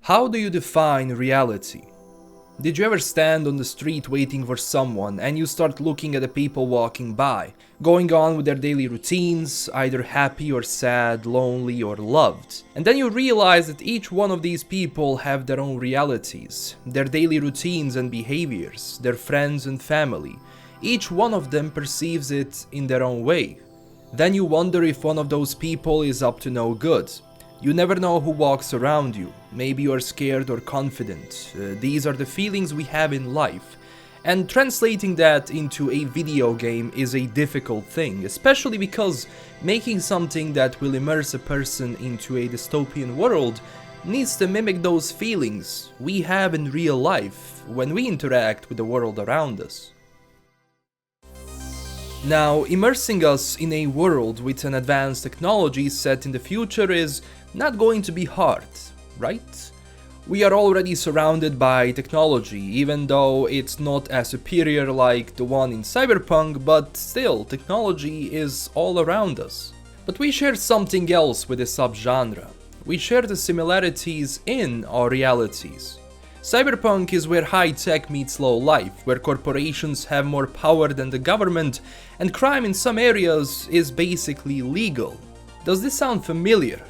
How do you define reality? Did you ever stand on the street waiting for someone and you start looking at the people walking by, going on with their daily routines, either happy or sad, lonely or loved? And then you realize that each one of these people have their own realities, their daily routines and behaviors, their friends and family. Each one of them perceives it in their own way. Then you wonder if one of those people is up to no good. You never know who walks around you. Maybe you are scared or confident. These are the feelings we have in life. And translating that into a video game is a difficult thing, especially because making something that will immerse a person into a dystopian world needs to mimic those feelings we have in real life when we interact with the world around us. Now, immersing us in a world with an advanced technology set in the future is not going to be hard, right? We are already surrounded by technology, even though it's not as superior like the one in Cyberpunk, but still, technology is all around us. But we share something else with the subgenre. We share the similarities in our realities. Cyberpunk is where high-tech meets low-life, where corporations have more power than the government, and crime in some areas is basically legal. Does this sound familiar?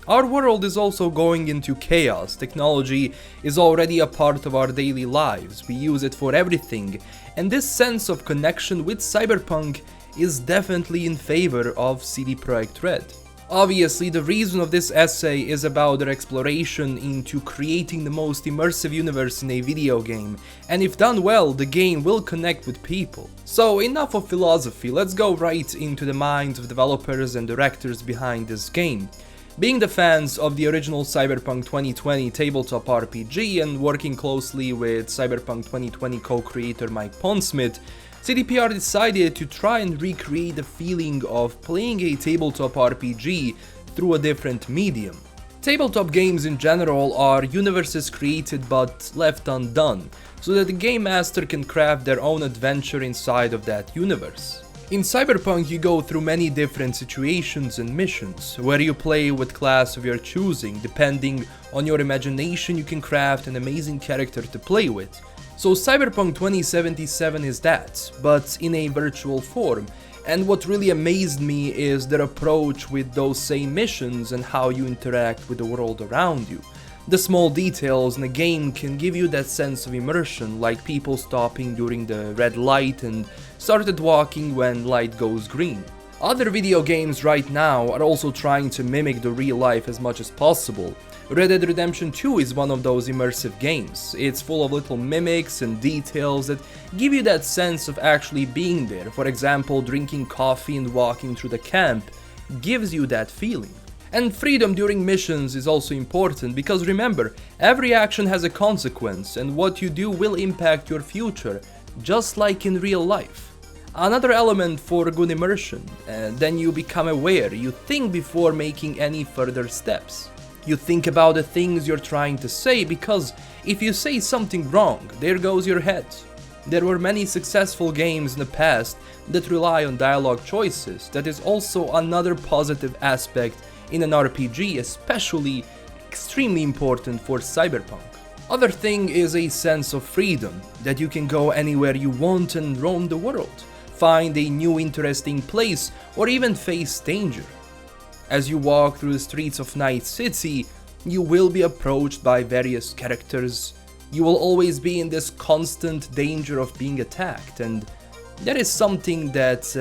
Our world is also going into chaos. Technology is already a part of our daily lives. We use it for everything, and this sense of connection with Cyberpunk is definitely in favor of CD Projekt RED. Obviously, the reason of this essay is about their exploration into creating the most immersive universe in a video game, and if done well, the game will connect with people. So enough of philosophy, let's go right into the minds of developers and directors behind this game. Being the fans of the original Cyberpunk 2020 tabletop RPG and working closely with Cyberpunk 2020 co-creator Mike Pondsmith, CDPR decided to try and recreate the feeling of playing a tabletop RPG through a different medium. Tabletop games in general are universes created but left undone, so that the game master can craft their own adventure inside of that universe. In Cyberpunk you go through many different situations and missions, where you play what class of your choosing. Depending on your imagination you can craft an amazing character to play with. So Cyberpunk 2077 is that, but in a virtual form, and what really amazed me is their approach with those same missions and how you interact with the world around you. The small details in a game can give you that sense of immersion, like people stopping during the red light and started walking when light goes green. Other video games right now are also trying to mimic the real life as much as possible. Red Dead Redemption 2 is one of those immersive games. It's full of little mimics and details that give you that sense of actually being there. For example, drinking coffee and walking through the camp gives you that feeling. And freedom during missions is also important because remember, every action has a consequence and what you do will impact your future, just like in real life. Another element for good immersion, then you become aware, you think before making any further steps. You think about the things you're trying to say because if you say something wrong, there goes your head. There were many successful games in the past that rely on dialogue choices. That is also another positive aspect in an RPG, especially extremely important for Cyberpunk. Other thing is a sense of freedom, that you can go anywhere you want and roam the world, find a new interesting place or even face danger. As you walk through the streets of Night City, you will be approached by various characters. You will always be in this constant danger of being attacked, and that is something that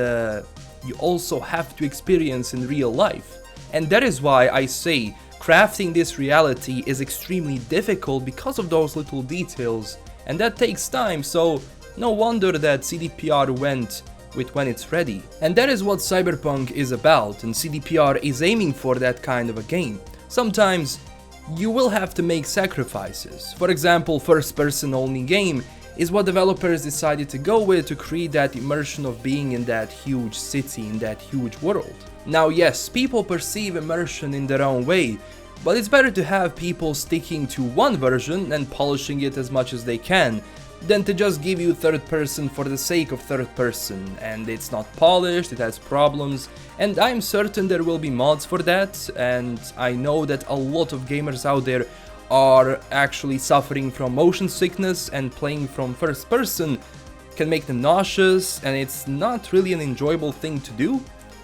you also have to experience in real life. And that is why I say crafting this reality is extremely difficult because of those little details, and that takes time, so no wonder that CDPR went with when it's ready. And that is what Cyberpunk is about, and CDPR is aiming for that kind of a game. Sometimes you will have to make sacrifices. For example, first-person only game is what developers decided to go with to create that immersion of being in that huge city, in that huge world. Now yes, people perceive immersion in their own way, but it's better to have people sticking to one version and polishing it as much as they can, than to just give you third person for the sake of third person, and it's not polished, it has problems, and I'm certain there will be mods for that, and I know that a lot of gamers out there are actually suffering from motion sickness, and playing from first person can make them nauseous, and it's not really an enjoyable thing to do.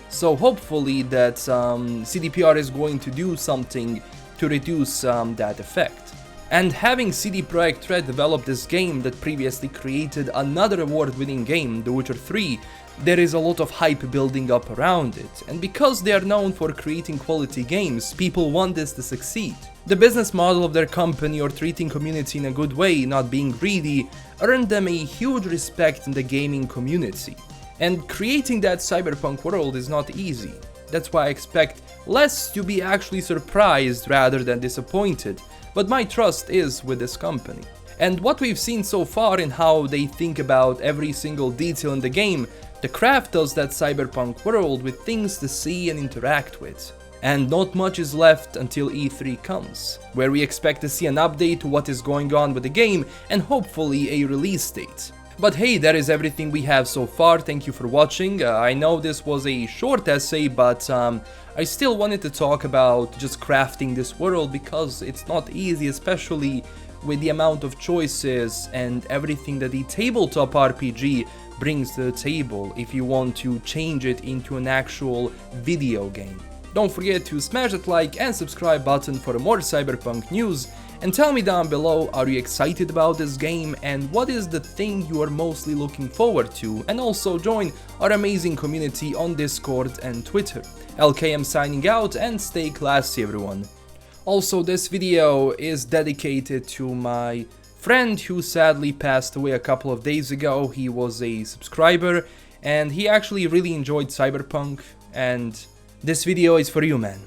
So hopefully that CDPR is going to do something to reduce that effect. And having CD Projekt RED develop this game that previously created another award-winning game, The Witcher 3, there is a lot of hype building up around it, and because they are known for creating quality games, people want this to succeed. The business model of their company, or treating community in a good way, not being greedy, earned them a huge respect in the gaming community. And creating that cyberpunk world is not easy. That's why I expect less to be actually surprised rather than disappointed, but my trust is with this company. And what we've seen so far in how they think about every single detail in the game, the craft does that cyberpunk world with things to see and interact with. And not much is left until E3 comes, where we expect to see an update to what is going on with the game and hopefully a release date. But hey, that is everything we have so far. Thank you for watching. I know this was a short essay, but I still wanted to talk about just crafting this world because it's not easy, especially with the amount of choices and everything that the tabletop RPG brings to the table if you want to change it into an actual video game. Don't forget to smash that like and subscribe button for more Cyberpunk news, and tell me down below, are you excited about this game and what is the thing you are mostly looking forward to, and also join our amazing community on Discord and Twitter. LKM signing out, and stay classy everyone. Also, this video is dedicated to my friend who sadly passed away a couple of days ago. He was a subscriber and he actually really enjoyed Cyberpunk, and this video is for you, man.